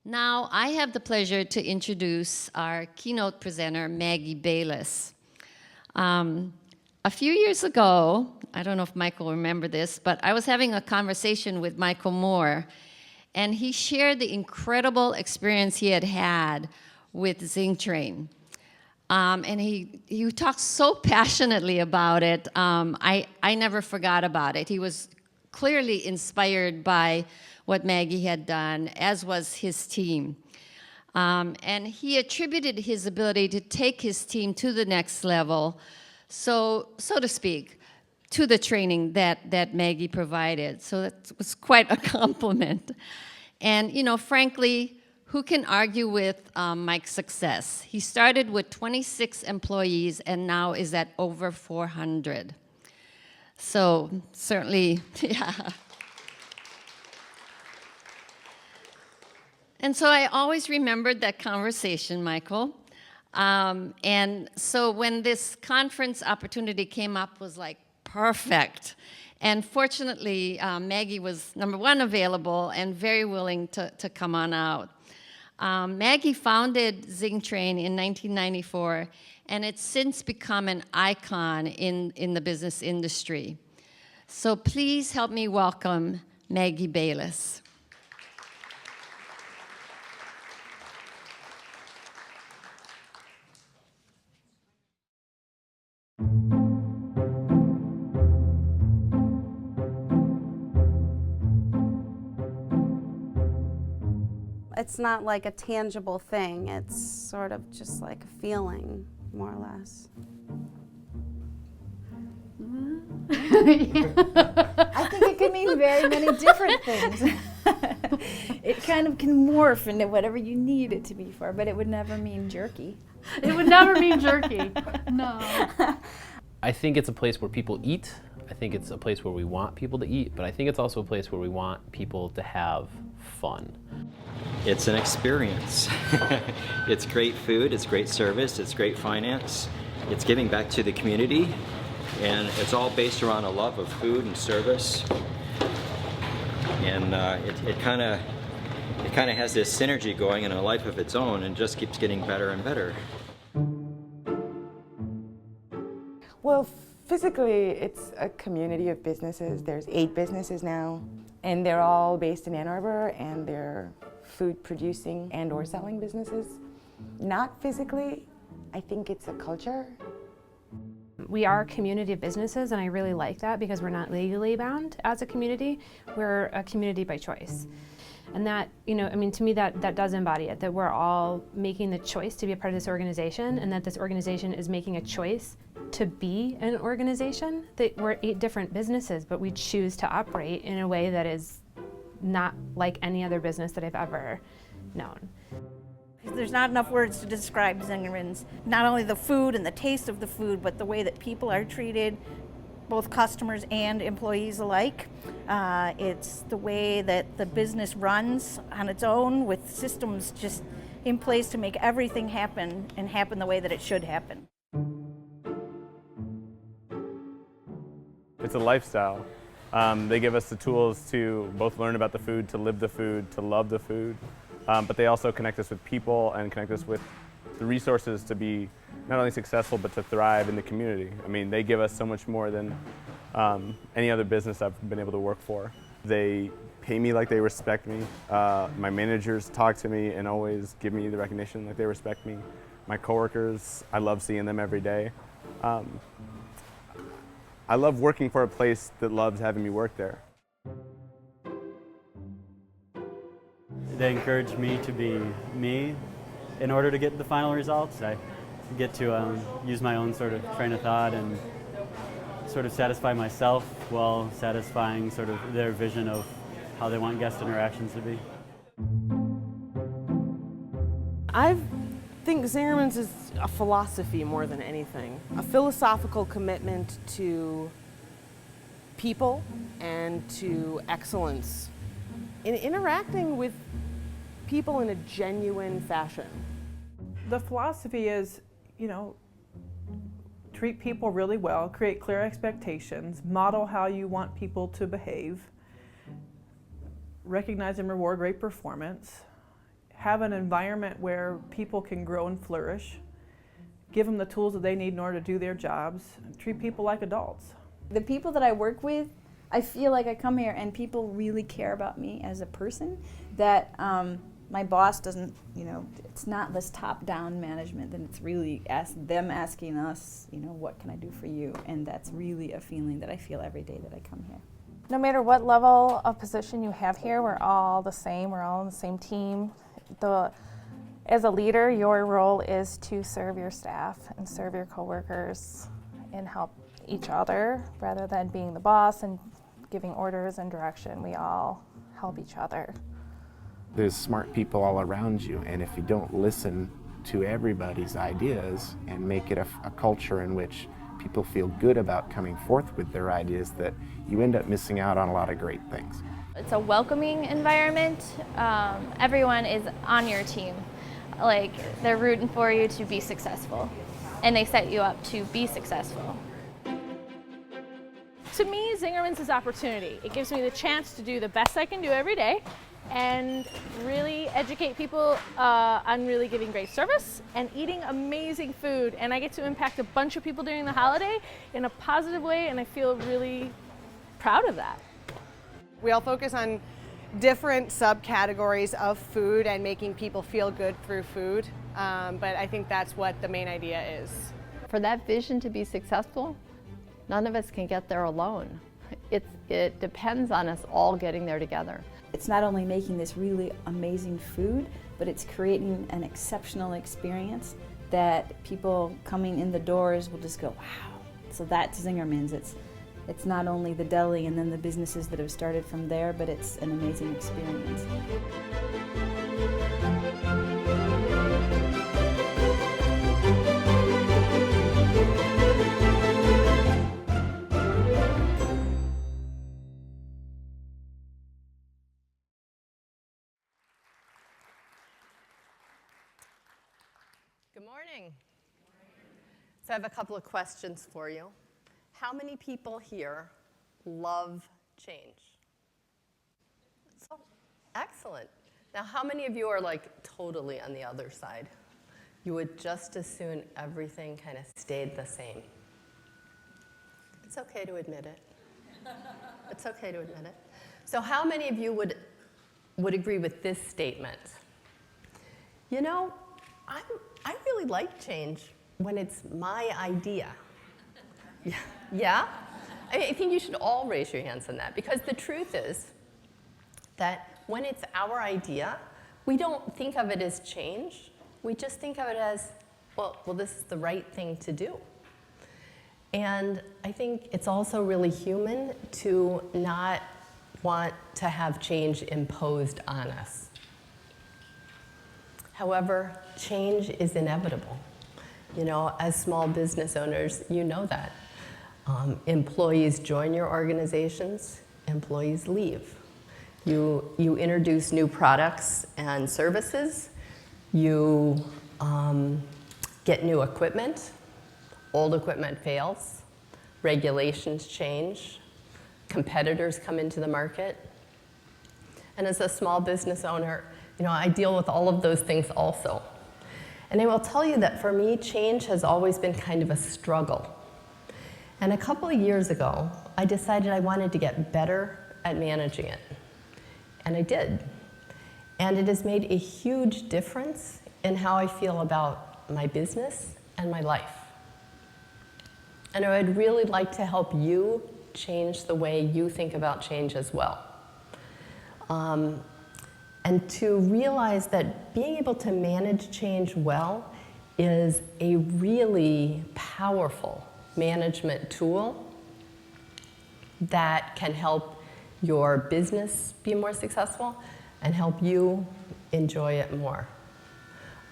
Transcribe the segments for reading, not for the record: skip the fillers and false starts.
Now, I have the pleasure to introduce our keynote presenter, Maggie Bayless. A few years ago, I don't know if Michael will remember this, but I was having a conversation with Michael Moore, and he shared the incredible experience he had had with ZingTrain. And he talked so passionately about it, I never forgot about it. He was clearly inspired by what Maggie had done, as was his team. And he attributed his ability to take his team to the next level, so to speak, to the training that Maggie provided. So that was quite a compliment. And, you know, frankly, who can argue with Mike's success? He started with 26 employees and now is at over 400. So certainly, yeah. And so I always remembered that conversation, Michael. And so when this conference opportunity came up, was like perfect. And fortunately, Maggie was, number one, available and very willing to come on out. Maggie founded ZingTrain in 1994, and it's since become an icon in the business industry. So please help me welcome Maggie Bayless. It's not like a tangible thing, it's sort of just like a feeling, more or less. I think it can mean very many different things. It kind of can morph into whatever you need it to be for, but it would never mean jerky. It would never mean jerky, no. I think it's a place where people eat. I think it's a place where we want people to eat, but I think it's also a place where we want people to have fun. It's an experience. It's great food, it's great service, it's great finance, it's giving back to the community, and it's all based around a love of food and service. And it kind of has this synergy going in a life of its own and just keeps getting better and better. Well, physically, it's a community of businesses. There's 8 businesses now, and they're all based in Ann Arbor, and they're food producing and or selling businesses. Not physically, I think it's a culture. We are a community of businesses, and I really like that because we're not legally bound as a community. We're a community by choice. And that, you know, I mean, to me that does embody it, that we're all making the choice to be a part of this organization, and that this organization is making a choice to be an organization. That we're 8 different businesses, but we choose to operate in a way that is not like any other business that I've ever known. There's not enough words to describe ZingTrain's, not only the food and the taste of the food, but the way that people are treated, both customers and employees alike. It's the way that the business runs on its own, with systems just in place to make everything happen and happen the way that it should happen. It's a lifestyle. They give us the tools to both learn about the food, to live the food, to love the food, but they also connect us with people and connect us with the resources to be not only successful, but to thrive in the community. I mean, they give us so much more than any other business I've been able to work for. They pay me like they respect me. My managers talk to me and always give me the recognition like they respect me. My coworkers, I love seeing them every day. I love working for a place that loves having me work there. They encourage me to be me in order to get the final results. I get to use my own sort of train of thought and sort of satisfy myself while satisfying sort of their vision of how they want guest interactions to be. I think ZingTrain's is a philosophy more than anything, a philosophical commitment to people and to excellence in interacting with people in a genuine fashion. The philosophy is, you know, treat people really well, create clear expectations, model how you want people to behave, recognize and reward great performance, have an environment where people can grow and flourish, give them the tools that they need in order to do their jobs, and treat people like adults. The people that I work with, I feel like I come here and people really care about me as a person, that my boss doesn't, it's not this top-down management, and it's really them asking us, what can I do for you? And that's really a feeling that I feel every day that I come here. No matter what level of position you have here, we're all the same, we're all on the same team. As a leader, your role is to serve your staff and serve your coworkers and help each other rather than being the boss and giving orders and direction. We all help each other. There's smart people all around you, and if you don't listen to everybody's ideas and make it a culture in which people feel good about coming forth with their ideas, that you end up missing out on a lot of great things. It's a welcoming environment. Everyone is on your team. Like, they're rooting for you to be successful, and they set you up to be successful. To me, Zingerman's is opportunity. It gives me the chance to do the best I can do every day and really educate people on really giving great service and eating amazing food. And I get to impact a bunch of people during the holiday in a positive way, and I feel really proud of that. We all focus on different subcategories of food and making people feel good through food, but I think that's what the main idea is. For that vision to be successful, none of us can get there alone. It depends on us all getting there together. It's not only making this really amazing food, but it's creating an exceptional experience that people coming in the doors will just go, wow. So that's Zingerman's. It's not only the deli and then the businesses that have started from there, but it's an amazing experience. Good morning. So I have a couple of questions for you. How many people here love change? So, excellent. Now, how many of you are like totally on the other side? You would just as soon everything kind of stayed the same. It's okay to admit it. It's okay to admit it. So how many of you would agree with this statement? You know, I really like change when it's my idea. Yeah? I think you should all raise your hands on that, because the truth is that when it's our idea, we don't think of it as change. We just think of it as, well, this is the right thing to do. And I think it's also really human to not want to have change imposed on us. However, change is inevitable. You know, as small business owners, you know that. Employees join your organizations, employees leave. You introduce new products and services. You get new equipment. Old equipment fails. Regulations change. Competitors come into the market. And as a small business owner, you know, I deal with all of those things also. And I will tell you that for me, change has always been kind of a struggle. And a couple of years ago, I decided I wanted to get better at managing it. And I did. And it has made a huge difference in how I feel about my business and my life. And I would really like to help you change the way you think about change as well. And to realize that being able to manage change well is a really powerful management tool that can help your business be more successful and help you enjoy it more.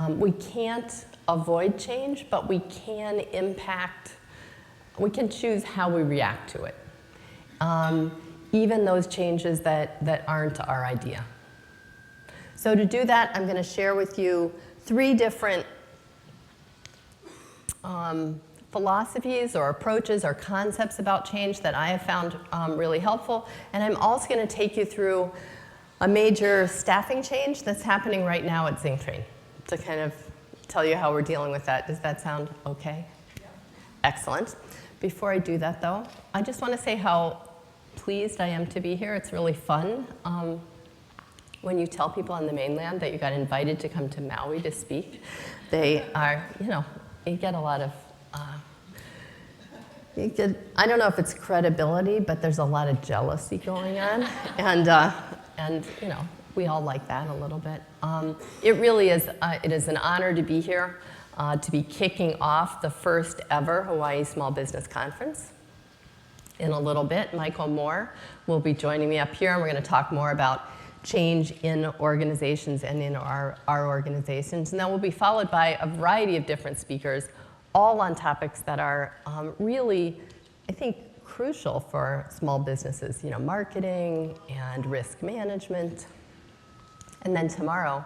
We can't avoid change, but we can we can choose how we react to it. Even those changes that aren't our idea. So to do that, I'm going to share with you 3 different philosophies or approaches or concepts about change that I have found really helpful. And I'm also going to take you through a major staffing change that's happening right now at ZingTrain, to kind of tell you how we're dealing with that. Does that sound okay? Yeah. Excellent. Before I do that, though, I just want to say how pleased I am to be here. It's really fun when you tell people on the mainland that you got invited to come to Maui to speak. They are, you know, you get a lot of, I don't know if it's credibility, but there's a lot of jealousy going on. And you know, we all like that a little bit. It really is, it is an honor to be here, to be kicking off the first ever Hawaii Small Business Conference. In a little bit, Michael Moore will be joining me up here, and we're going to talk more about change in organizations and in our organizations. And that will be followed by a variety of different speakers, all on topics that are really, I think, crucial for small businesses, you know, marketing and risk management. And then tomorrow,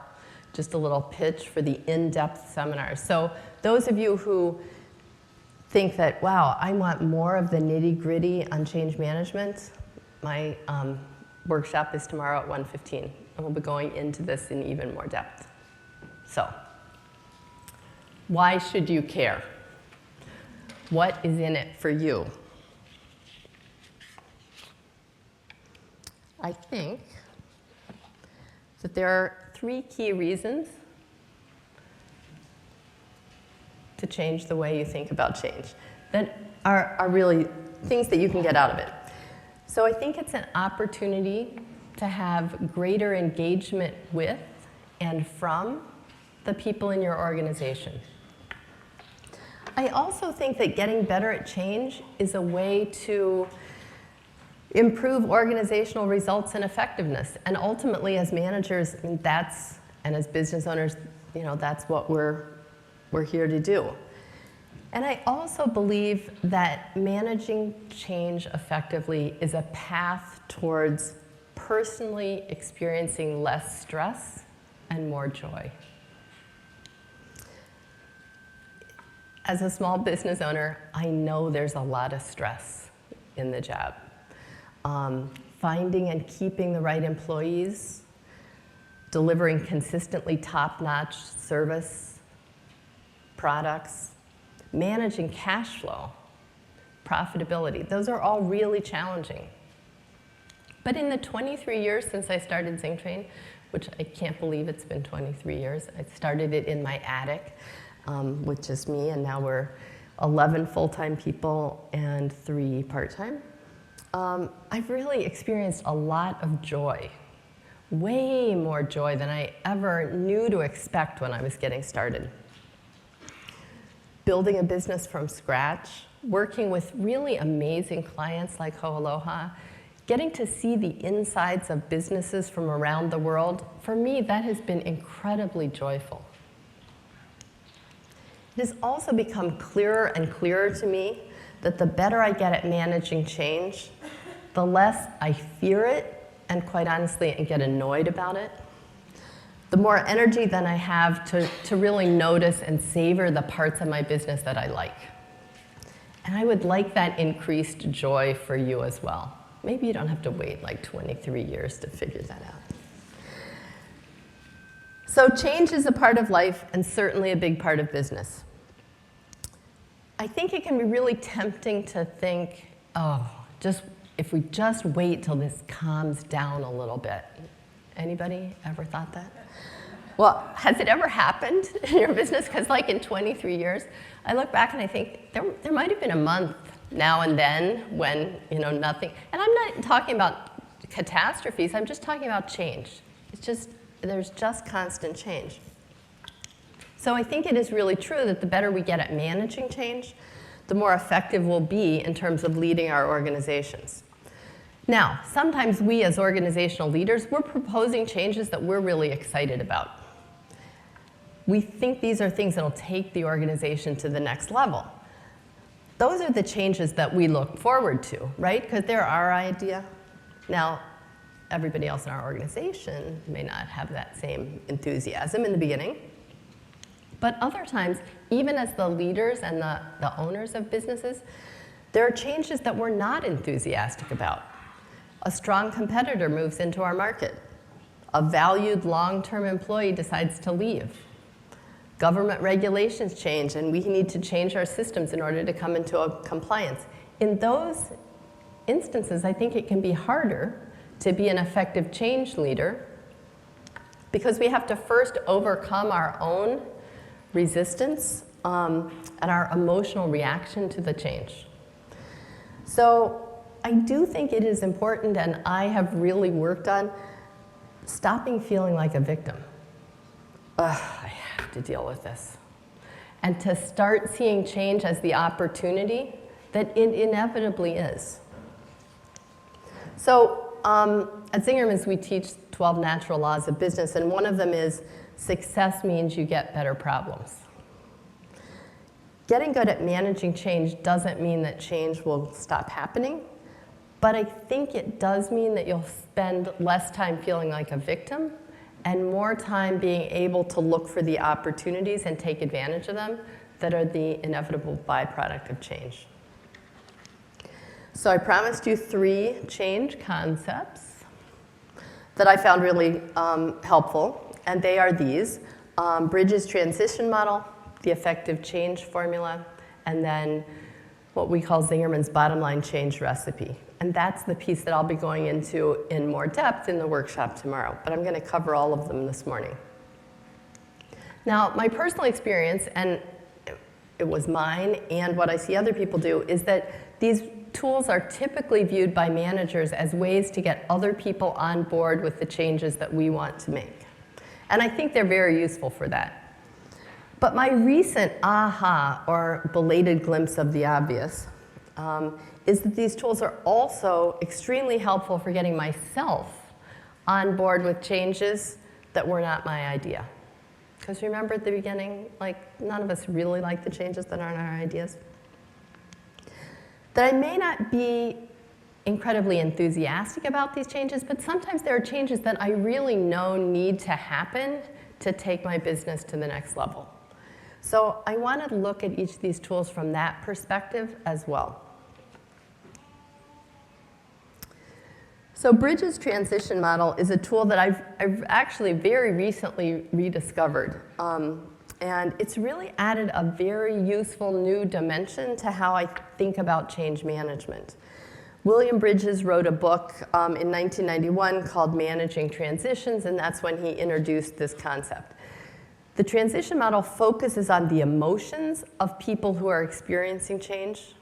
just a little pitch for the in-depth seminars. So those of you who think that, wow, I want more of the nitty-gritty on change management, my workshop is tomorrow at 1:15, and we'll be going into this in even more depth. So, why should you care? What is in it for you? I think that there are 3 key reasons to change the way you think about change that are really things that you can get out of it. So I think it's an opportunity to have greater engagement with and from the people in your organization. I also think that getting better at change is a way to improve organizational results and effectiveness. And ultimately, as managers, I mean, and as business owners, you know, that's what we're here to do. And I also believe that managing change effectively is a path towards personally experiencing less stress and more joy. As a small business owner, I know there's a lot of stress in the job. Finding and keeping the right employees, delivering consistently top-notch service, products, managing cash flow, profitability. Those are all really challenging. But in the 23 years since I started ZingTrain, which I can't believe it's been 23 years, I started it in my attic with just me, and now we're 11 full-time people and 3 part-time. I've really experienced a lot of joy, way more joy than I ever knew to expect when I was getting started. Building a business from scratch, working with really amazing clients like Ho'aloha, getting to see the insides of businesses from around the world, for me, that has been incredibly joyful. It has also become clearer and clearer to me that the better I get at managing change, the less I fear it, and quite honestly, I get annoyed about it. The more energy then I have to really notice and savor the parts of my business that I like. And I would like that increased joy for you as well. Maybe you don't have to wait like 23 years to figure that out. So change is a part of life and certainly a big part of business. I think it can be really tempting to think, oh, if we just wait till this calms down a little bit. Anybody ever thought that? Well, has it ever happened in your business? Because like in 23 years, I look back and I think there might have been a month now and then when, you know, nothing. And I'm not talking about catastrophes, I'm just talking about change. It's just, there's just constant change. So I think it is really true that the better we get at managing change, the more effective we'll be in terms of leading our organizations. Now, sometimes we as organizational leaders, we're proposing changes that we're really excited about. We think these are things that will take the organization to the next level. Those are the changes that we look forward to, right? Because they're our idea. Now, everybody else in our organization may not have that same enthusiasm in the beginning. But other times, even as the leaders and the owners of businesses, there are changes that we're not enthusiastic about. A strong competitor moves into our market. A valued long-term employee decides to leave. Government regulations change, and we need to change our systems in order to come into a compliance. In those instances, I think it can be harder to be an effective change leader because we have to first overcome our own resistance and our emotional reaction to the change. So I do think it is important, and I have really worked on stopping feeling like a victim. Ugh, I have to deal with this. And to start seeing change as the opportunity that it inevitably is. So at Zingerman's, we teach 12 natural laws of business, and one of them is success means you get better problems. Getting good at managing change doesn't mean that change will stop happening, but I think it does mean that you'll spend less time feeling like a victim and more time being able to look for the opportunities and take advantage of them that are the inevitable byproduct of change. So I promised you 3 change concepts that I found really helpful, and they are these: Bridges transition model, the effective change formula, and then what we call Zingerman's bottom line change recipe. And that's the piece that I'll be going into in more depth in the workshop tomorrow, but I'm going to cover all of them this morning. Now, my personal experience, and it was mine and what I see other people do, is that these tools are typically viewed by managers as ways to get other people on board with the changes that we want to make. And I think they're very useful for that. But my recent aha, or belated glimpse of the obvious, is that these tools are also extremely helpful for getting myself on board with changes that were not my idea. Because remember at the beginning, like, none of us really like the changes that aren't our ideas. That I may not be incredibly enthusiastic about these changes, but sometimes there are changes that I really know need to happen to take my business to the next level. So I want to look at each of these tools from that perspective as well. So Bridges transition model is a tool that I've actually very recently rediscovered. And it's really added a very useful new dimension to how I think about change management. William Bridges wrote a book in 1991 called Managing Transitions, and that's when he introduced this concept. The transition model focuses on the emotions of people who are experiencing change.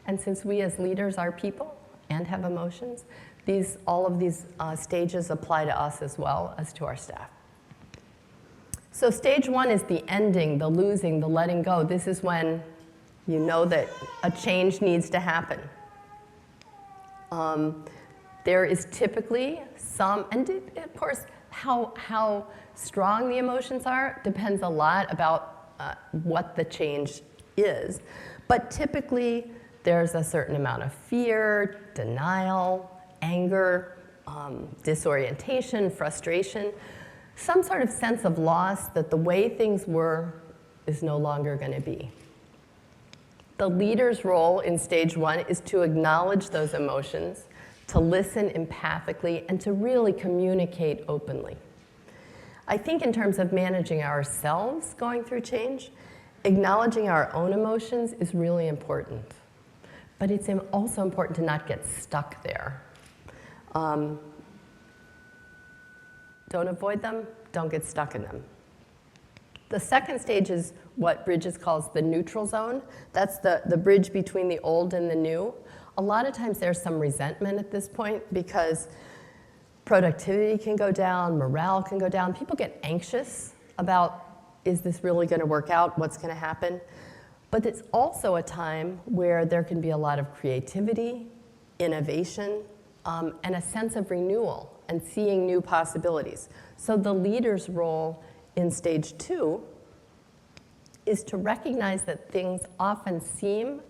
And since we as leaders are people and have emotions, all of these stages apply to us as well as to our staff. So stage 1 is the ending, the losing, the letting go. This is when you know that a change needs to happen. There is typically some, and of course, how strong the emotions are depends a lot about what the change is. But typically, there's a certain amount of fear, denial, anger, disorientation, frustration, some sort of sense of loss that the way things were is no longer going to be. The leader's role in stage 1 is to acknowledge those emotions, to listen empathically, and to really communicate openly. I think in terms of managing ourselves going through change, acknowledging our own emotions is really important. But it's also important to not get stuck there. Don't avoid them, don't get stuck in them. The second stage is what Bridges calls the neutral zone. That's the bridge between the old and the new. A lot of times there's some resentment at this point because productivity can go down, morale can go down. People get anxious about, is this really going to work out? What's going to happen? But it's also a time where there can be a lot of creativity, innovation, and a sense of renewal and seeing new possibilities. So the leader's role in stage 2 is to recognize that things often seem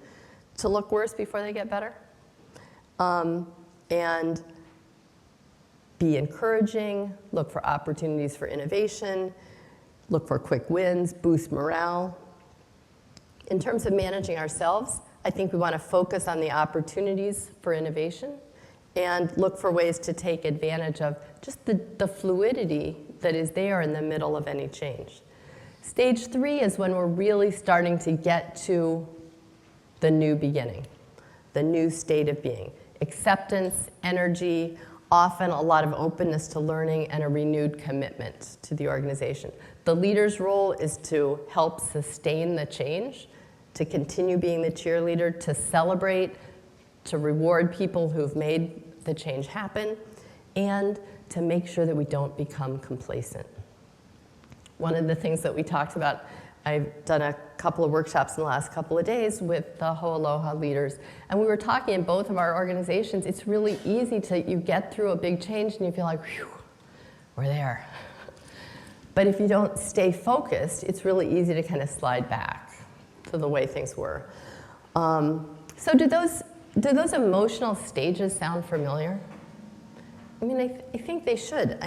to look worse before they get better, and be encouraging, look for opportunities for innovation, look for quick wins, boost morale. In terms of managing ourselves, I think we want to focus on the opportunities for innovation and look for ways to take advantage of just the fluidity that is there in the middle of any change. Stage 3 is when we're really starting to get to the new beginning, the new state of being. Acceptance, energy, often a lot of openness to learning, and a renewed commitment to the organization. The leader's role is to help sustain the change, to continue being the cheerleader, to celebrate, to reward people who've made the change happen, and to make sure that we don't become complacent. One of the things that we talked about, I've done a couple of workshops in the last couple of days with the Ho'aloha leaders, and we were talking in both of our organizations, it's really easy you get through a big change and you feel like, whew, we're there. But if you don't stay focused, it's really easy to kind of slide back to the way things were. So do those emotional stages sound familiar? I mean, I think they should.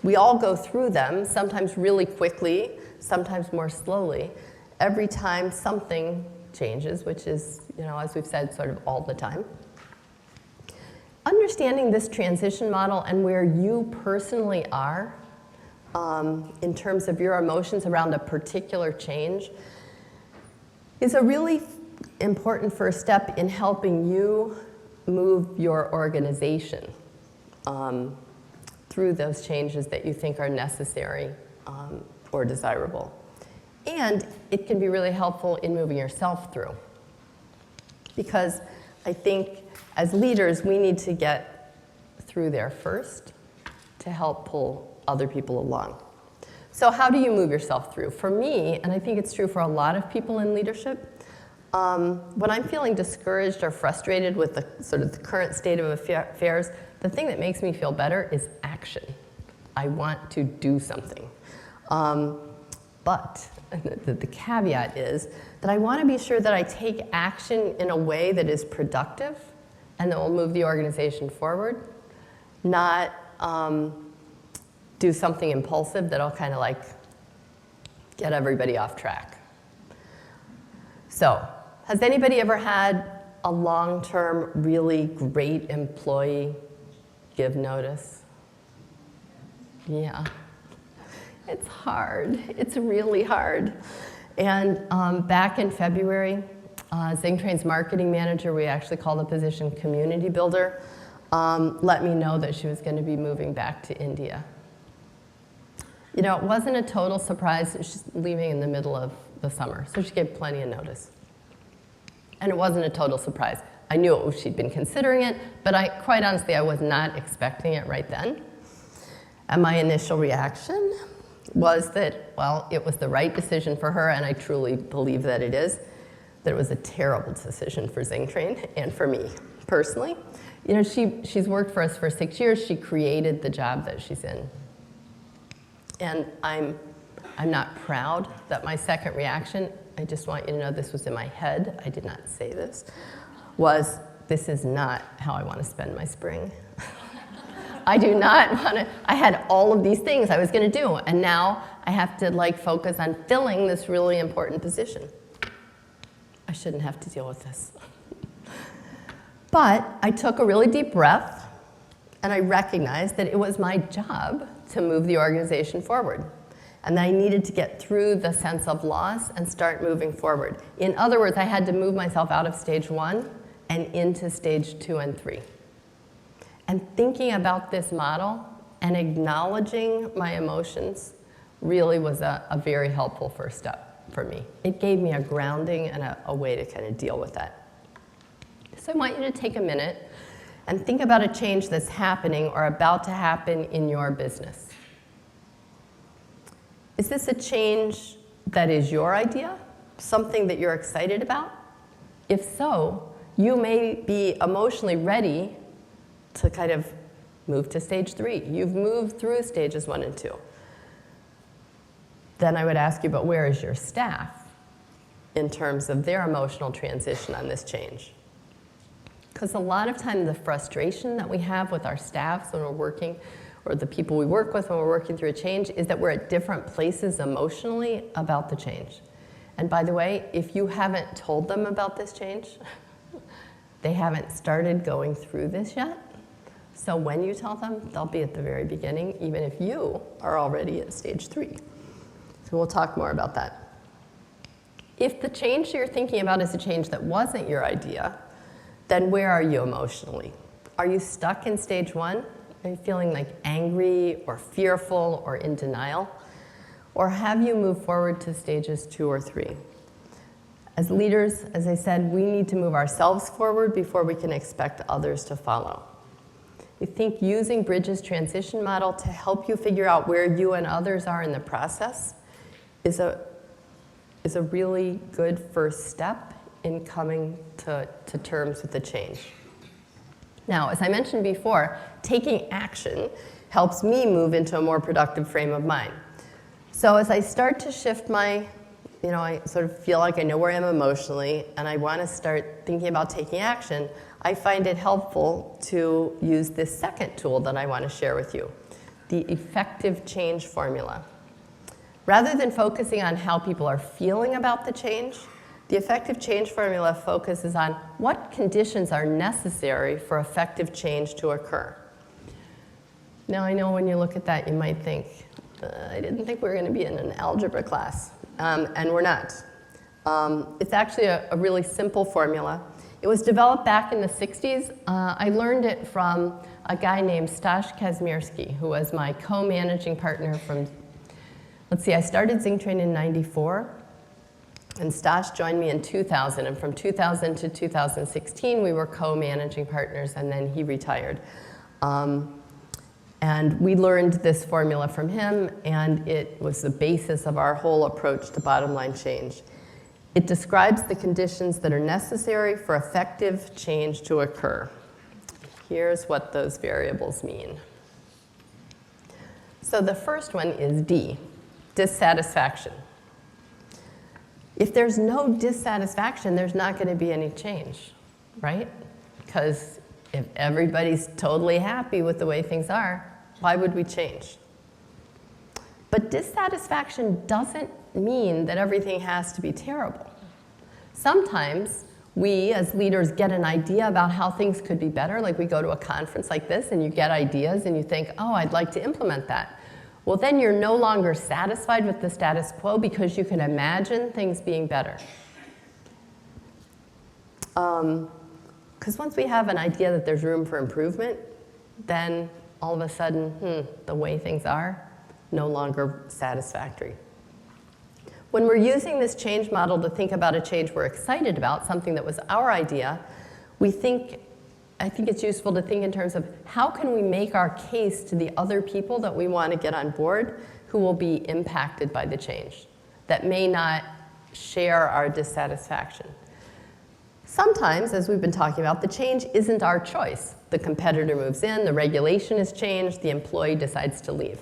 We all go through them, sometimes really quickly, sometimes more slowly, every time something changes, which is, as we've said, sort of all the time. Understanding this transition model and where you personally are in terms of your emotions around a particular change is a really important first step in helping you move your organization through those changes that you think are necessary or desirable. And it can be really helpful in moving yourself through. Because I think as leaders, we need to get through there first to help pull other people along. So how do you move yourself through? For me, and I think it's true for a lot of people in leadership, when I'm feeling discouraged or frustrated with the sort of the current state of affairs, the thing that makes me feel better is action. I want to do something. But the caveat is that I want to be sure that I take action in a way that is productive and that will move the organization forward, not do something impulsive that'll kind of like get everybody off track. So, has anybody ever had a long-term, really great employee give notice? Yeah. It's hard. It's really hard. And back in February, ZingTrain's marketing manager, we actually call the position community builder, let me know that she was going to be moving back to India. It wasn't a total surprise. She's leaving in the middle of the summer, so she gave plenty of notice. And it wasn't a total surprise. I knew she'd been considering it, but quite honestly, I was not expecting it right then. And my initial reaction was that, well, it was the right decision for her, and I truly believe that it is, that it was a terrible decision for ZingTrain and for me personally. She's worked for us for 6 years. She created the job that she's in. And I'm not proud that my second reaction, I just want you to know this was in my head, I did not say this, was this is not how I want to spend my spring. I do not want to, I had all of these things I was going to do, and now I have to focus on filling this really important position. I shouldn't have to deal with this. But I took a really deep breath, and I recognized that it was my job to move the organization forward, and that I needed to get through the sense of loss and start moving forward. In other words, I had to move myself out of stage 1 and into stage 2 and 3. And thinking about this model and acknowledging my emotions really was a very helpful first step for me. It gave me a grounding and a way to kind of deal with that. So I want you to take a minute and think about a change that's happening or about to happen in your business. Is this a change that is your idea? Something that you're excited about? If so, you may be emotionally ready to kind of move to stage 3. You've moved through stages 1 and 2. Then I would ask you, but where is your staff in terms of their emotional transition on this change? Because a lot of time the frustration that we have with our staffs when we're working, or the people we work with when we're working through a change, is that we're at different places emotionally about the change. And by the way, if you haven't told them about this change, they haven't started going through this yet, So when you tell them, they'll be at the very beginning, even if you are already at stage 3. So we'll talk more about that. If the change you're thinking about is a change that wasn't your idea, then where are you emotionally? Are you stuck in stage 1? Are you feeling like angry or fearful or in denial? Or have you moved forward to stages 2 or 3? As leaders, as I said, we need to move ourselves forward before we can expect others to follow. I think using Bridges' transition model to help you figure out where you and others are in the process is a really good first step in coming to terms with the change. Now, as I mentioned before, taking action helps me move into a more productive frame of mind. So as I start to shift my, I sort of feel like I know where I am emotionally, and I want to start thinking about taking action, I find it helpful to use this second tool that I want to share with you, the effective change formula. Rather than focusing on how people are feeling about the change, the effective change formula focuses on what conditions are necessary for effective change to occur. Now, I know when you look at that, you might think, I didn't think we were going to be in an algebra class, and we're not. It's actually a really simple formula. It was developed back in the 60s. I learned it from a guy named Stash Kazmierski, who was my co-managing partner from, I started ZingTrain in '94. And Stash joined me in 2000, and from 2000 to 2016, we were co-managing partners, and then he retired. And we learned this formula from him, and it was the basis of our whole approach to bottom line change. It describes the conditions that are necessary for effective change to occur. Here's what those variables mean. So the first one is D, dissatisfaction. If there's no dissatisfaction, there's not going to be any change, right? Because if everybody's totally happy with the way things are, why would we change? But dissatisfaction doesn't mean that everything has to be terrible. Sometimes we, as leaders, get an idea about how things could be better, like we go to a conference like this and you get ideas and you think, oh, I'd like to implement that. Well, then you're no longer satisfied with the status quo because you can imagine things being better. Because once we have an idea that there's room for improvement, then all of a sudden, the way things are, no longer satisfactory. When we're using this change model to think about a change we're excited about, something that was our idea, I think it's useful to think in terms of how can we make our case to the other people that we want to get on board who will be impacted by the change, that may not share our dissatisfaction. Sometimes, as we've been talking about, the change isn't our choice. The competitor moves in, the regulation is changed, the employee decides to leave.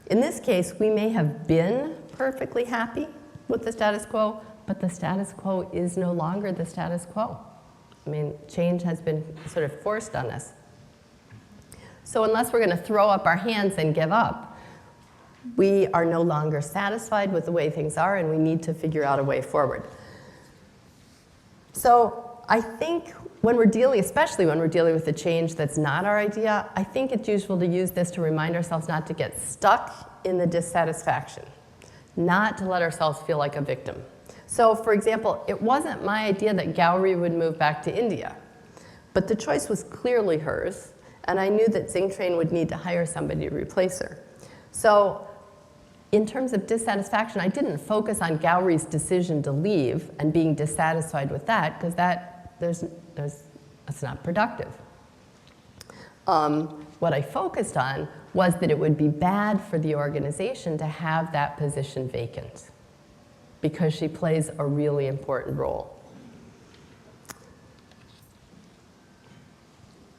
In this case, we may have been perfectly happy with the status quo, but the status quo is no longer the status quo. I mean, change has been sort of forced on us. So unless we're going to throw up our hands and give up, we are no longer satisfied with the way things are, and we need to figure out a way forward. So I think when we're dealing, especially when we're dealing with a change that's not our idea, I think it's useful to use this to remind ourselves not to get stuck in the dissatisfaction, not to let ourselves feel like a victim. So, for example, it wasn't my idea that Gowri would move back to India, but the choice was clearly hers, and I knew that ZingTrain would need to hire somebody to replace her. So, in terms of dissatisfaction, I didn't focus on Gowri's decision to leave and being dissatisfied with that, because that's not productive. What I focused on was that it would be bad for the organization to have that position vacant, because she plays a really important role.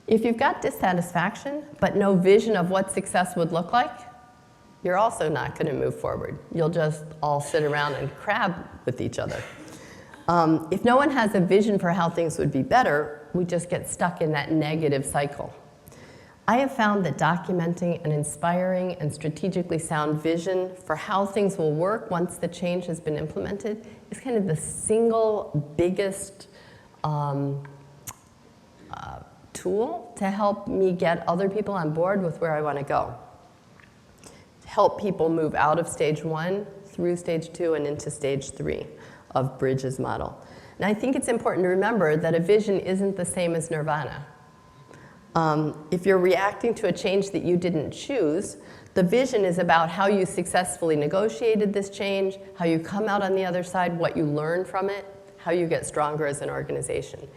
If you've got dissatisfaction, but no vision of what success would look like, you're also not going to move forward. You'll just all sit around and crab with each other. If no one has a vision for how things would be better, we just get stuck in that negative cycle. I have found that documenting an inspiring and strategically sound vision for how things will work once the change has been implemented is kind of the single biggest tool to help me get other people on board with where I want to go. To help people move out of stage 1 through stage 2 and into stage 3 of Bridges' model. And I think it's important to remember that a vision isn't the same as nirvana. If you're reacting to a change that you didn't choose, the vision is about how you successfully negotiated this change, how you come out on the other side, what you learn from it, how you get stronger as an organization.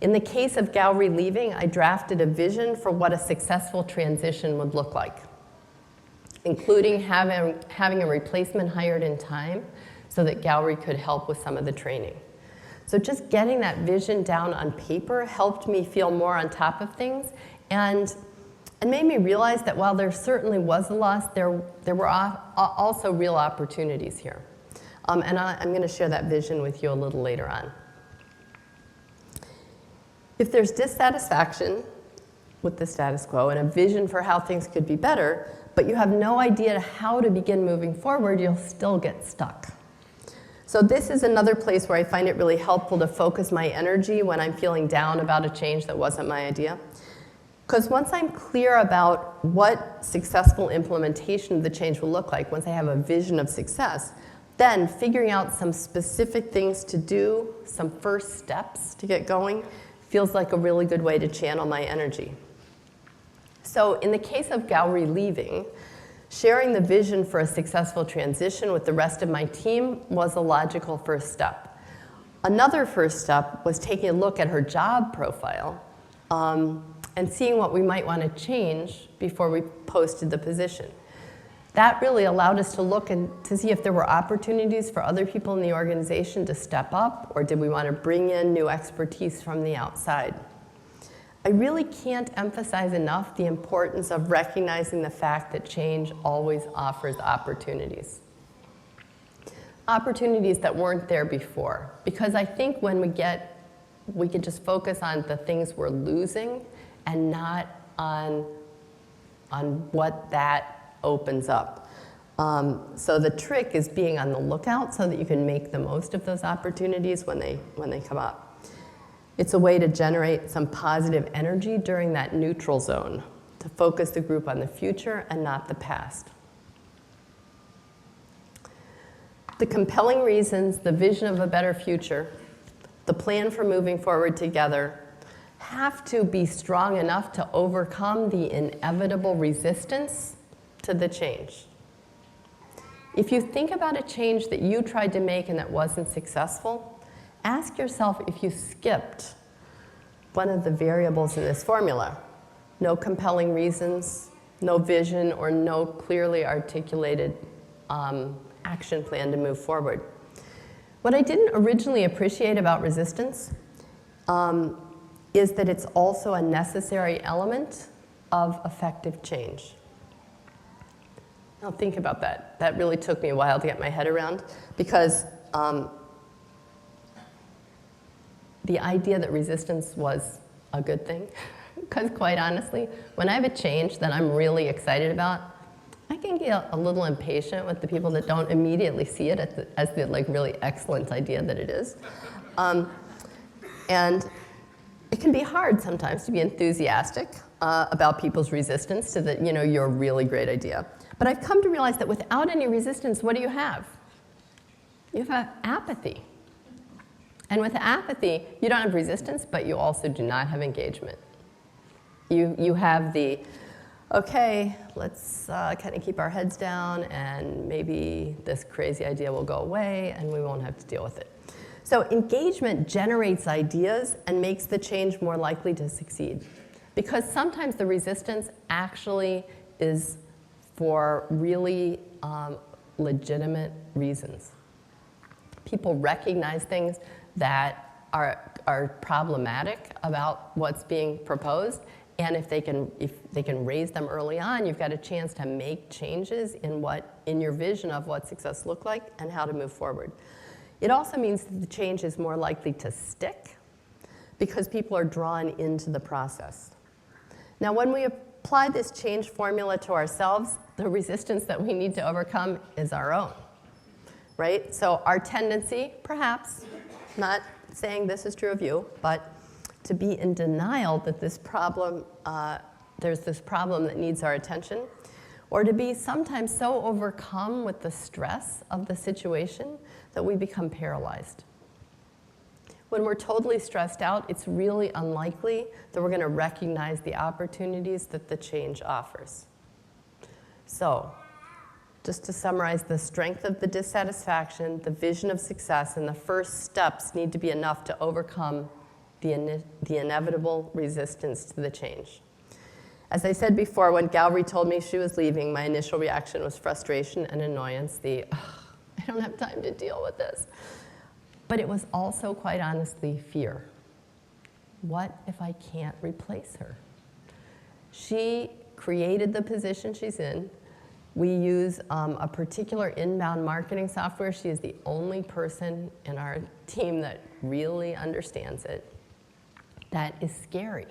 In the case of Gowrie leaving, I drafted a vision for what a successful transition would look like, including having a replacement hired in time so that Gowrie could help with some of the training. So just getting that vision down on paper helped me feel more on top of things and made me realize that while there certainly was a loss, there were also real opportunities here. And I'm going to share that vision with you a little later on. If there's dissatisfaction with the status quo and a vision for how things could be better, but you have no idea how to begin moving forward, you'll still get stuck. So this is another place where I find it really helpful to focus my energy when I'm feeling down about a change that wasn't my idea. Because once I'm clear about what successful implementation of the change will look like, once I have a vision of success, then figuring out some specific things to do, some first steps to get going, feels like a really good way to channel my energy. So in the case of Gowrie leaving, sharing the vision for a successful transition with the rest of my team was a logical first step. Another first step was taking a look at her job profile and seeing what we might want to change before we posted the position. That really allowed us to look and to see if there were opportunities for other people in the organization to step up, or did we want to bring in new expertise from the outside. I really can't emphasize enough the importance of recognizing the fact that change always offers opportunities. Opportunities that weren't there before. Because I think when we can just focus on the things we're losing and not on what that opens up. So the trick is being on the lookout so that you can make the most of those opportunities when they come up. It's a way to generate some positive energy during that neutral zone, to focus the group on the future and not the past. The compelling reasons, the vision of a better future, the plan for moving forward together have to be strong enough to overcome the inevitable resistance to the change. If you think about a change that you tried to make and that wasn't successful, ask yourself if you skipped one of the variables in this formula. No compelling reasons, no vision, or no clearly articulated action plan to move forward. What I didn't originally appreciate about resistance is that it's also a necessary element of effective change. Now think about that. That really took me a while to get my head around, because the idea that resistance was a good thing, because quite honestly, when I have a change that I'm really excited about, I can get a little impatient with the people that don't immediately see it as the really excellent idea that it is. And it can be hard sometimes to be enthusiastic about people's resistance to your really great idea. But I've come to realize that without any resistance, what do you have? You have apathy. And with apathy, you don't have resistance, but you also do not have engagement. You have the, okay, let's kind of keep our heads down, and maybe this crazy idea will go away, and we won't have to deal with it. So engagement generates ideas and makes the change more likely to succeed. Because sometimes the resistance actually is for really legitimate reasons. People recognize things that are problematic about what's being proposed, and if they can raise them early on, you've got a chance to make changes in your vision of what success looked like and how to move forward. It also means that the change is more likely to stick because people are drawn into the process. Now, when we apply this change formula to ourselves, the resistance that we need to overcome is our own, right? So our tendency, perhaps, not saying this is true of you, but to be in denial that this problem, there's this problem that needs our attention, or to be sometimes so overcome with the stress of the situation that we become paralyzed. When we're totally stressed out, it's really unlikely that we're going to recognize the opportunities that the change offers. So, just to summarize, the strength of the dissatisfaction, the vision of success, and the first steps need to be enough to overcome the inevitable resistance to the change. As I said before, when Gallery told me she was leaving, my initial reaction was frustration and annoyance, I don't have time to deal with this. But it was also, quite honestly, fear. What if I can't replace her? She created the position she's in. We use a particular inbound marketing software. She is the only person in our team that really understands it. That is scary.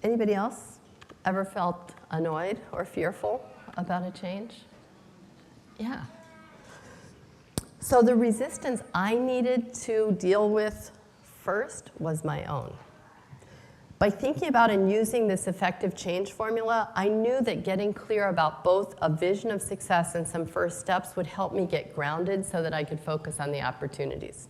Anybody else ever felt annoyed or fearful about a change? Yeah. So the resistance I needed to deal with first was my own. By thinking about and using this effective change formula, I knew that getting clear about both a vision of success and some first steps would help me get grounded so that I could focus on the opportunities.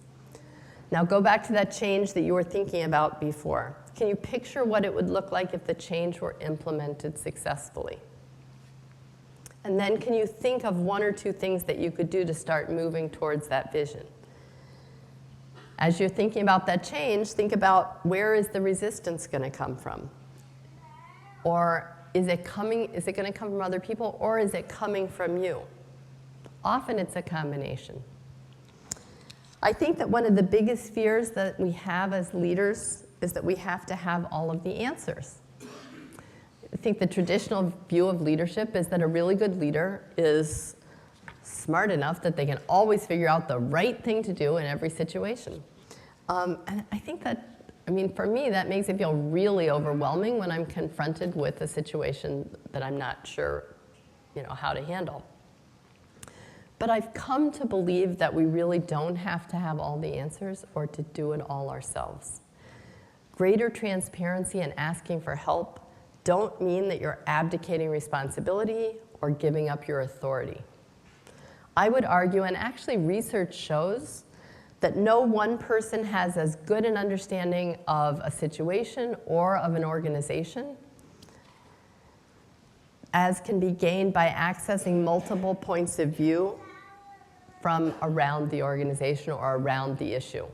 Now go back to that change that you were thinking about before. Can you picture what it would look like if the change were implemented successfully? And then can you think of one or two things that you could do to start moving towards that vision? As you're thinking about that change, think about where is the resistance going to come from? Or is it going to come from other people, or is it coming from you? Often it's a combination. I think that one of the biggest fears that we have as leaders is that we have to have all of the answers. I think the traditional view of leadership is that a really good leader is smart enough that they can always figure out the right thing to do in every situation. And I think that, for me, that makes it feel really overwhelming when I'm confronted with a situation that I'm not sure, how to handle. But I've come to believe that we really don't have to have all the answers or to do it all ourselves. Greater transparency and asking for help don't mean that you're abdicating responsibility or giving up your authority. I would argue, and actually research shows, that no one person has as good an understanding of a situation or of an organization as can be gained by accessing multiple points of view from around the organization or around the issue.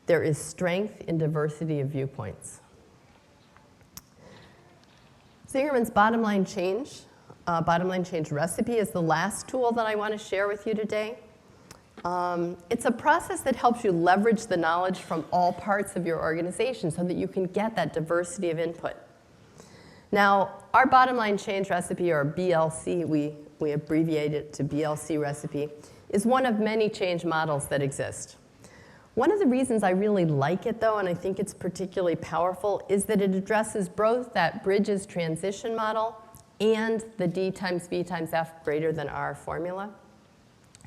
There is strength in diversity of viewpoints. Zingerman's bottom line change recipe is the last tool that I want to share with you today. It's a process that helps you leverage the knowledge from all parts of your organization so that you can get that diversity of input. Now, our bottom line change recipe, or BLC, we abbreviate it to BLC recipe, is one of many change models that exist. One of the reasons I really like it, though, and I think it's particularly powerful, is that it addresses both that bridges transition model and the D times B times F greater than R formula.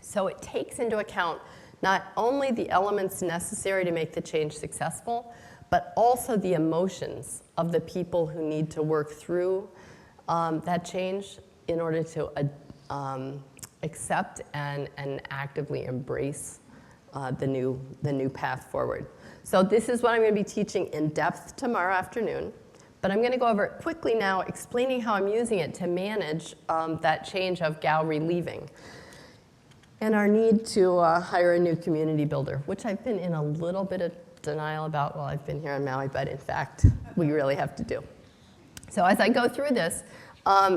So it takes into account not only the elements necessary to make the change successful, but also the emotions of the people who need to work through that change in order to accept and actively embrace the new path forward. So this is what I'm going to be teaching in depth tomorrow afternoon. But I'm going to go over it quickly now, explaining how I'm using it to manage that change of Gallery leaving and our need to hire a new community builder, which I've been in a little bit of denial about while I've been here in Maui, but in fact, we really have to do. So as I go through this,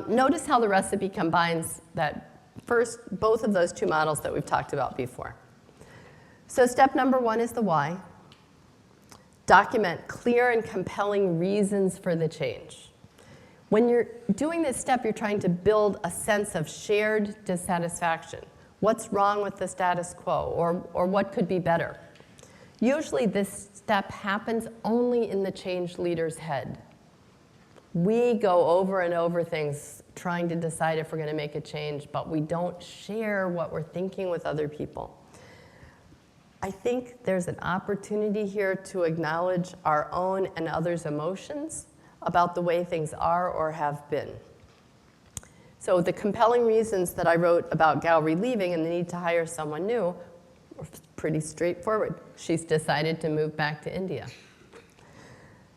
notice how the recipe combines both of those two models that we've talked about before. So step number one is the why. Document clear and compelling reasons for the change. When you're doing this step, you're trying to build a sense of shared dissatisfaction. What's wrong with the status quo, or what could be better? Usually this step happens only in the change leader's head. We go over and over things trying to decide if we're going to make a change, but we don't share what we're thinking with other people. I think there's an opportunity here to acknowledge our own and others' emotions about the way things are or have been. So the compelling reasons that I wrote about Gowrie leaving and the need to hire someone new were pretty straightforward. She's decided to move back to India.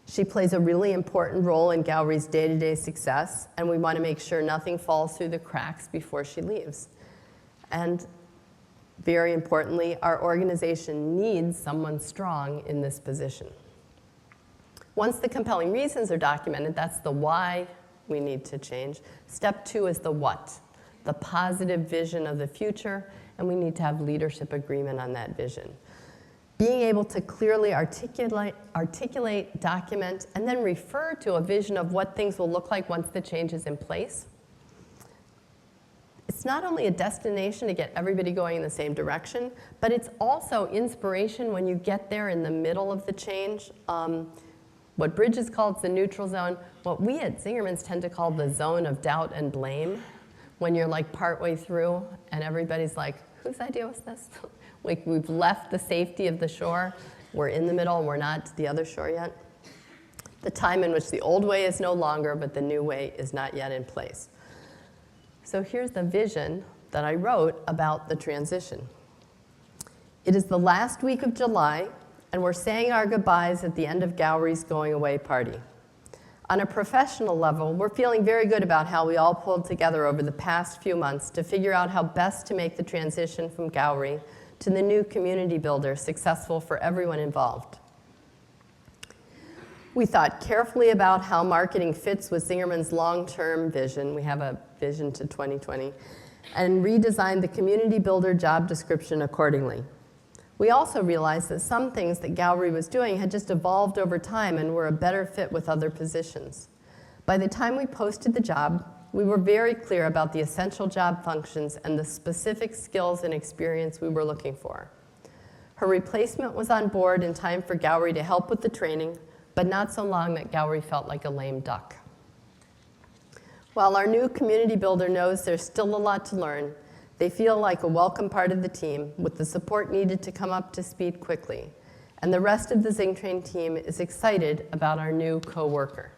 She plays a really important role in Gowrie's day-to-day success, and we want to make sure nothing falls through the cracks before she leaves. And very importantly, our organization needs someone strong in this position. Once the compelling reasons are documented, that's the why we need to change. Step 2 is the what, the positive vision of the future, and we need to have leadership agreement on that vision. Being able to clearly articulate, document, and then refer to a vision of what things will look like once the change is in place. It's not only a destination to get everybody going in the same direction, but it's also inspiration when you get there in the middle of the change. What Bridges calls the neutral zone, what we at Zingerman's tend to call the zone of doubt and blame, when you're like partway through and everybody's like, whose idea was this? Like we've left the safety of the shore, we're in the middle, we're not to the other shore yet. The time in which the old way is no longer, but the new way is not yet in place. So here's the vision that I wrote about the transition. It is the last week of July, and we're saying our goodbyes at the end of Gowrie's going away party. On a professional level, we're feeling very good about how we all pulled together over the past few months to figure out how best to make the transition from Gowrie to the new community builder successful for everyone involved. We thought carefully about how marketing fits with Zingerman's long-term vision. We have a vision to 2020, and redesigned the community builder job description accordingly. We also realized that some things that Gowrie was doing had just evolved over time and were a better fit with other positions. By the time we posted the job, we were very clear about the essential job functions and the specific skills and experience we were looking for. Her replacement was on board in time for Gowrie to help with the training, but not so long that Gowrie felt like a lame duck. While our new community builder knows there's still a lot to learn, they feel like a welcome part of the team with the support needed to come up to speed quickly. And the rest of the ZingTrain team is excited about our new co-worker.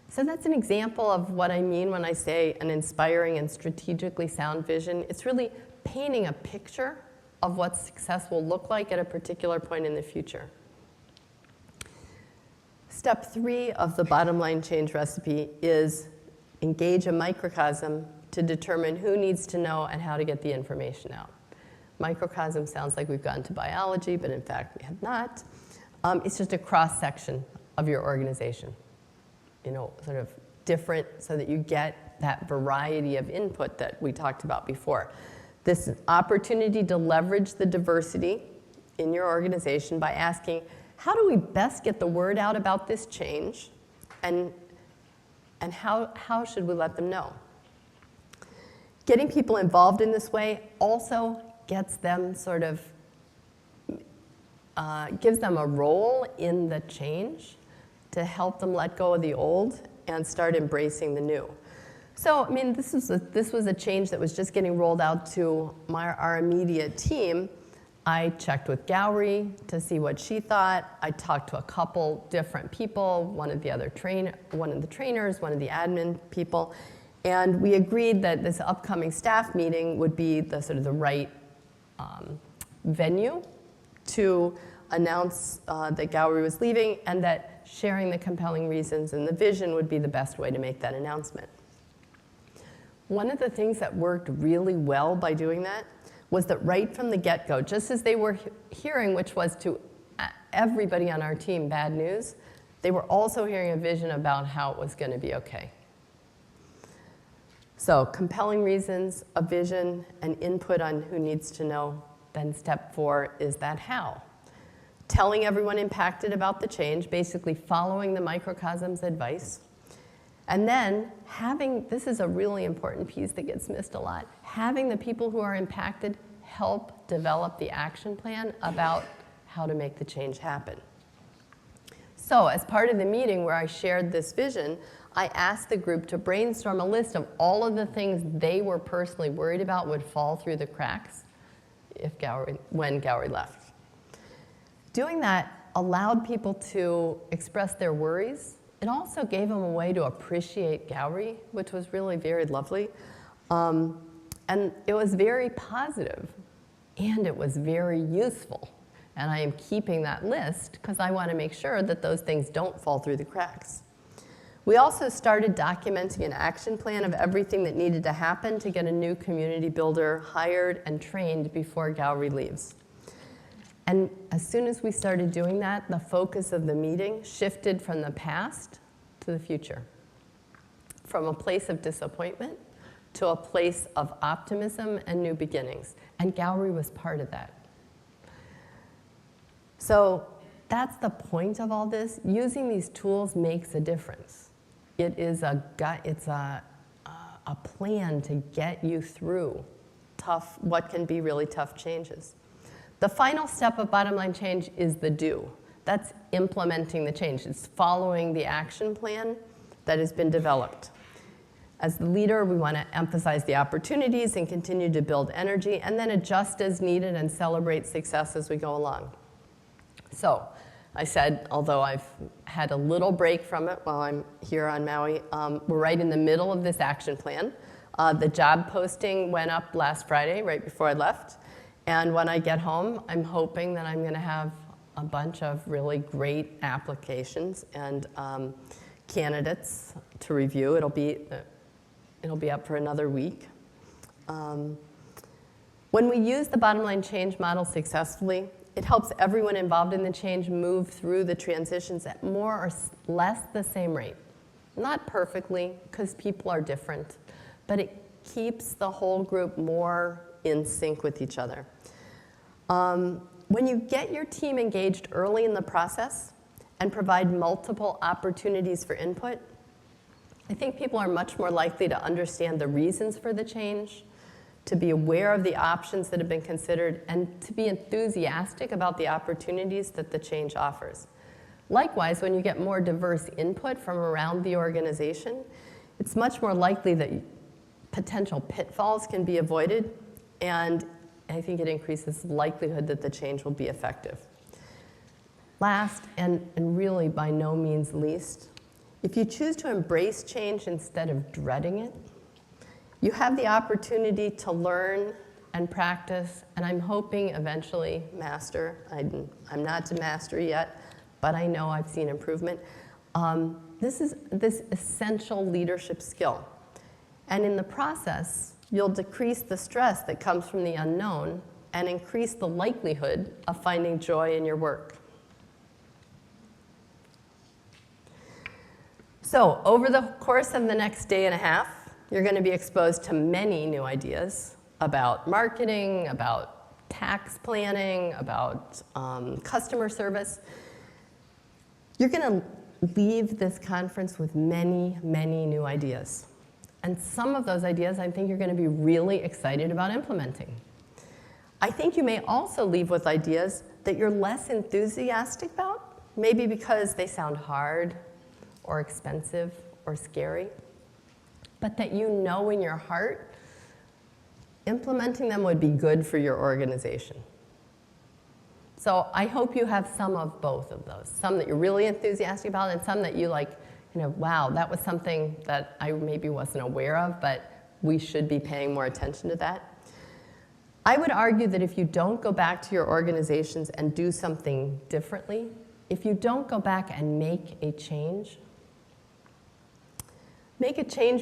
So that's an example of what I mean when I say an inspiring and strategically sound vision. It's really painting a picture of what success will look like at a particular point in the future. Step 3 of the bottom line change recipe is engage a microcosm to determine who needs to know and how to get the information out. Microcosm sounds like we've gone to biology, but in fact we have not. It's just a cross-section of your organization. You know, sort of different so that you get that variety of input that we talked about before. This opportunity to leverage the diversity in your organization by asking, how do we best get the word out about this change, and how should we let them know? Getting people involved in this way also gets them sort of, gives them a role in the change to help them let go of the old and start embracing the new. So, I mean, this was a change that was just getting rolled out to our immediate team. I checked with Gowrie to see what she thought. I talked to a couple different people, one of the trainers, one of the admin people, and we agreed that this upcoming staff meeting would be the sort of the right venue to announce that Gowrie was leaving, and that sharing the compelling reasons and the vision would be the best way to make that announcement. One of the things that worked really well by doing that was that right from the get-go, just as they were hearing, which was to everybody on our team bad news, they were also hearing a vision about how it was going to be okay. So compelling reasons, a vision, and input on who needs to know. Then step 4 is that how. Telling everyone impacted about the change, basically following the microcosm's advice. And then this is a really important piece that gets missed a lot, having the people who are impacted help develop the action plan about how to make the change happen. So as part of the meeting where I shared this vision, I asked the group to brainstorm a list of all of the things they were personally worried about would fall through the cracks when Gowrie left. Doing that allowed people to express their worries. It also gave them a way to appreciate Gowrie, which was really very lovely. And it was very positive, and it was very useful. And I am keeping that list because I want to make sure that those things don't fall through the cracks. We also started documenting an action plan of everything that needed to happen to get a new community builder hired and trained before Gowrie leaves. And as soon as we started doing that, the focus of the meeting shifted from the past to the future, from a place of disappointment to a place of optimism and new beginnings. And Gowrie was part of that. So that's the point of all this. Using these tools makes a difference. It is a plan to get you through what can be really tough changes. The final step of bottom line change is the do. That's implementing the change. It's following the action plan that has been developed. As the leader, we want to emphasize the opportunities and continue to build energy, and then adjust as needed and celebrate success as we go along. So I said, although I've had a little break from it while I'm here on Maui, we're right in the middle of this action plan. The job posting went up last Friday, right before I left. And when I get home, I'm hoping that I'm going to have a bunch of really great applications and candidates to review. It'll be up for another week. When we use the bottom line change model successfully, it helps everyone involved in the change move through the transitions at more or less the same rate. Not perfectly, because people are different, but it keeps the whole group more in sync with each other. When you get your team engaged early in the process and provide multiple opportunities for input, I think people are much more likely to understand the reasons for the change, to be aware of the options that have been considered, and to be enthusiastic about the opportunities that the change offers. Likewise, when you get more diverse input from around the organization, it's much more likely that potential pitfalls can be avoided, and I think it increases the likelihood that the change will be effective. Last, and really by no means least, if you choose to embrace change instead of dreading it, you have the opportunity to learn and practice, and I'm hoping eventually master. I'm not to master yet, but I know I've seen improvement. This is this essential leadership skill. And in the process, you'll decrease the stress that comes from the unknown and increase the likelihood of finding joy in your work. So over the course of the next day and a half, you're going to be exposed to many new ideas about marketing, about tax planning, about customer service. You're going to leave this conference with many, many new ideas. And some of those ideas I think you're going to be really excited about implementing. I think you may also leave with ideas that you're less enthusiastic about, maybe because they sound hard or expensive or scary, but that you know in your heart implementing them would be good for your organization. So I hope you have some of both of those, some that you're really enthusiastic about and some that you like, wow, that was something that I maybe wasn't aware of, but we should be paying more attention to that. I would argue that if you don't go back to your organizations and do something differently, if you don't go back and make a change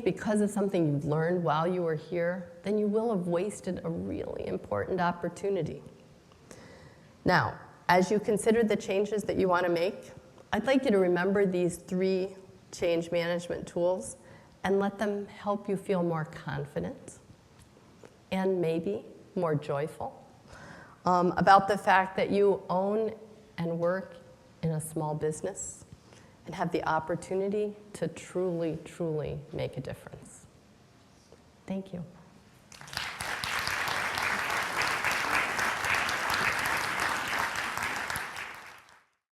because of something you've learned while you were here, then you will have wasted a really important opportunity. Now, as you consider the changes that you want to make, I'd like you to remember these 3 change management tools and let them help you feel more confident and maybe more joyful about the fact that you own and work in a small business and have the opportunity to truly, truly make a difference. Thank you.